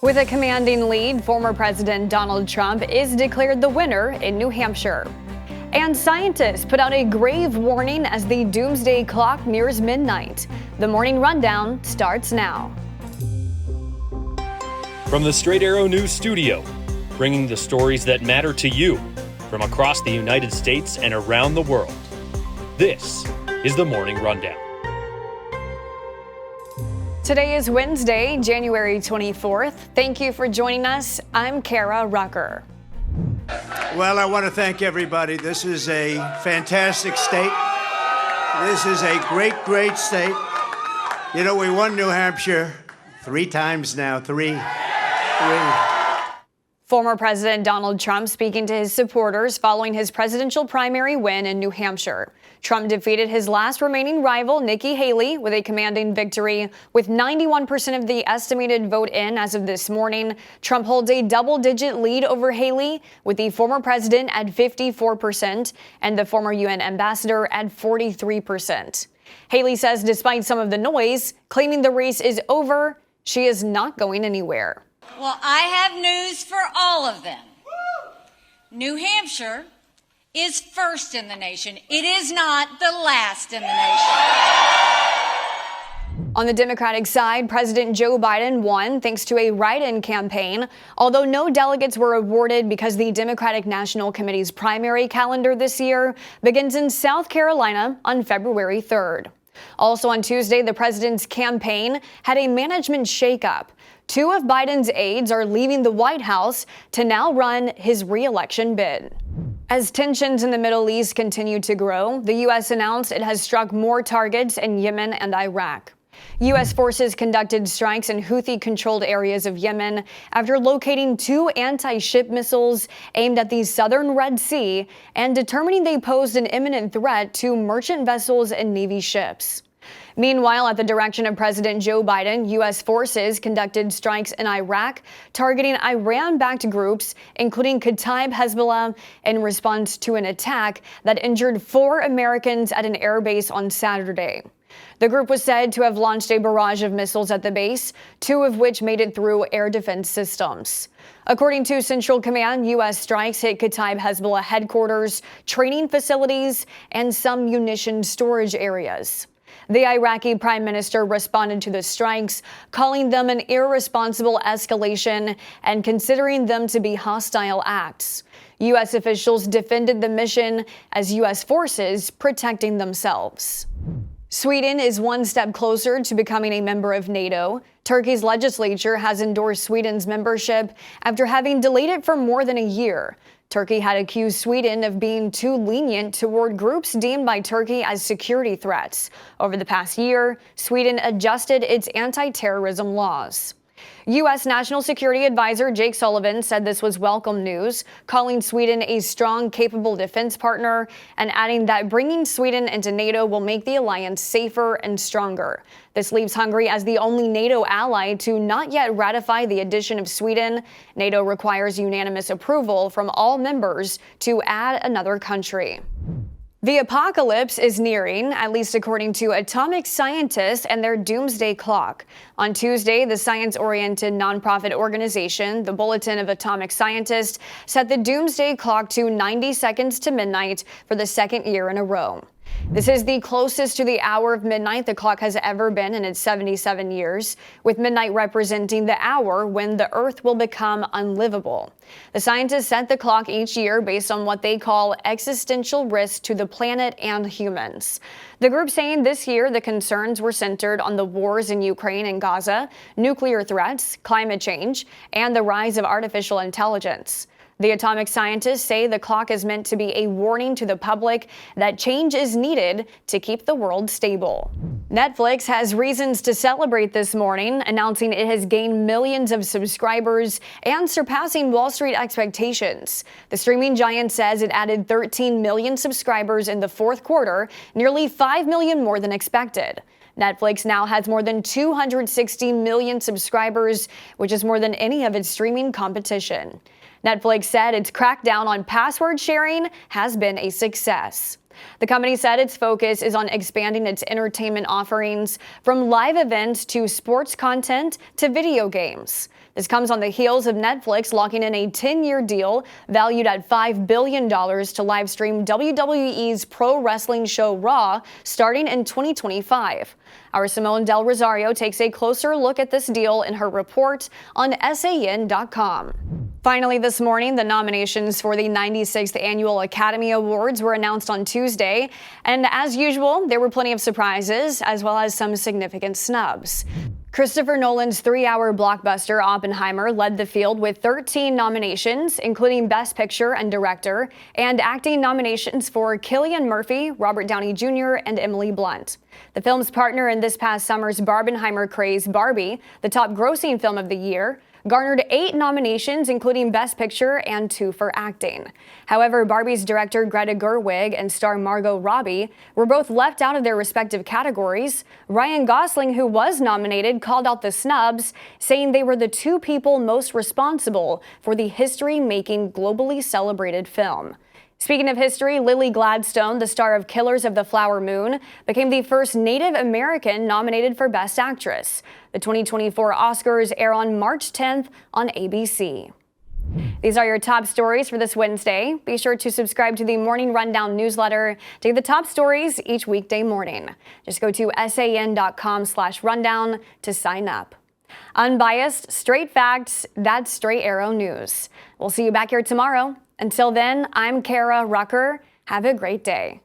With a commanding lead, former President Donald Trump is declared the winner in New Hampshire. And scientists put out a grave warning as the Doomsday Clock nears midnight. The morning rundown starts now. From the Straight Arrow News Studio, bringing the stories that matter to you from across the United States and around the world. This is the Morning Rundown. Today is Wednesday, January 24th. Thank you for joining us. I'm Kara Rucker. Well, I want to thank everybody. This is a fantastic state. This is a great state. You know, we won New Hampshire 3 times now. Three. Former President Donald Trump speaking to his supporters following his presidential primary win in New Hampshire. Trump defeated his last remaining rival, Nikki Haley, with a commanding victory. With 91% of the estimated vote in as of this morning, Trump holds a double-digit lead over Haley, with the former president at 54% and the former UN ambassador at 43%. Haley says despite some of the noise, claiming the race is over, she is not going anywhere. Well, I have news for all of them. New Hampshire is first in the nation. It is not the last in the nation. On the Democratic side, President Joe Biden won thanks to a write-in campaign, although no delegates were awarded because the Democratic National Committee's primary calendar this year begins in South Carolina on February 3rd. Also on Tuesday, the president's campaign had a management shakeup. 2 of Biden's aides are leaving the White House to now run his re-election bid. As tensions in the Middle East continue to grow, the U.S. announced it has struck more targets in Yemen and Iraq. U.S. forces conducted strikes in Houthi-controlled areas of Yemen after locating 2 anti-ship missiles aimed at the southern Red Sea and determining they posed an imminent threat to merchant vessels and Navy ships. Meanwhile, at the direction of President Joe Biden, U.S. forces conducted strikes in Iraq, targeting Iran-backed groups, including Kataib Hezbollah, in response to an attack that injured 4 Americans at an airbase on Saturday. The group was said to have launched a barrage of missiles at the base, 2 of which made it through air defense systems. According to Central Command, U.S. strikes hit Kataib Hezbollah headquarters, training facilities, and some munition storage areas. The Iraqi prime minister responded to the strikes, calling them an irresponsible escalation and considering them to be hostile acts. U.S. officials defended the mission as U.S. forces protecting themselves. Sweden is one step closer to becoming a member of NATO. Turkey's legislature has endorsed Sweden's membership after having delayed it for more than a year. Turkey had accused Sweden of being too lenient toward groups deemed by Turkey as security threats. Over the past year, Sweden adjusted its anti-terrorism laws. U.S. National Security Advisor Jake Sullivan said this was welcome news, calling Sweden a strong, capable defense partner and adding that bringing Sweden into NATO will make the alliance safer and stronger. This leaves Hungary as the only NATO ally to not yet ratify the addition of Sweden. NATO requires unanimous approval from all members to add another country. The apocalypse is nearing, at least according to atomic scientists and their Doomsday Clock. On Tuesday, the science-oriented nonprofit organization, the Bulletin of Atomic Scientists, set the Doomsday Clock to 90 seconds to midnight for the 2nd year in a row. This is the closest to the hour of midnight the clock has ever been in its 77 years, with midnight representing the hour when the Earth will become unlivable. The scientists set the clock each year based on what they call existential risk to the planet and humans. The group saying this year the concerns were centered on the wars in Ukraine and Gaza, nuclear threats, climate change, and the rise of artificial intelligence. The atomic scientists say the clock is meant to be a warning to the public that change is needed to keep the world stable. Netflix has reasons to celebrate this morning, announcing it has gained millions of subscribers and surpassing Wall Street expectations. The streaming giant says it added 13 million subscribers in the 4th quarter, nearly 5 million more than expected. Netflix now has more than 260 million subscribers, which is more than any of its streaming competition. Netflix said its crackdown on password sharing has been a success. The company said its focus is on expanding its entertainment offerings from live events to sports content to video games. This comes on the heels of Netflix locking in a 10-year deal valued at $5 billion to live stream WWE's pro wrestling show Raw starting in 2025. Our Simone Del Rosario takes a closer look at this deal in her report on SAN.com. Finally, this morning, the nominations for the 96th Annual Academy Awards were announced on Tuesday. And as usual, there were plenty of surprises, as well as some significant snubs. Christopher Nolan's three-hour blockbuster Oppenheimer led the field with 13 nominations, including Best Picture and Director, and acting nominations for Cillian Murphy, Robert Downey Jr., and Emily Blunt. The film's partner in this past summer's Barbenheimer craze, Barbie, the top-grossing film of the year, garnered 8 nominations, including Best Picture and 2 for acting. However, Barbie's director Greta Gerwig and star Margot Robbie were both left out of their respective categories. Ryan Gosling, who was nominated, called out the snubs, saying they were the 2 people most responsible for the history-making, globally celebrated film. Speaking of history, Lily Gladstone, the star of Killers of the Flower Moon, became the first Native American nominated for Best Actress. The 2024 Oscars air on March 10th on ABC. These are your top stories for this Wednesday. Be sure to subscribe to the Morning Rundown newsletter to get the top stories each weekday morning. Just go to san.com/rundown to sign up. Unbiased, straight facts, that's Straight Arrow News. We'll see you back here tomorrow. Until then, I'm Kara Rucker. Have a great day.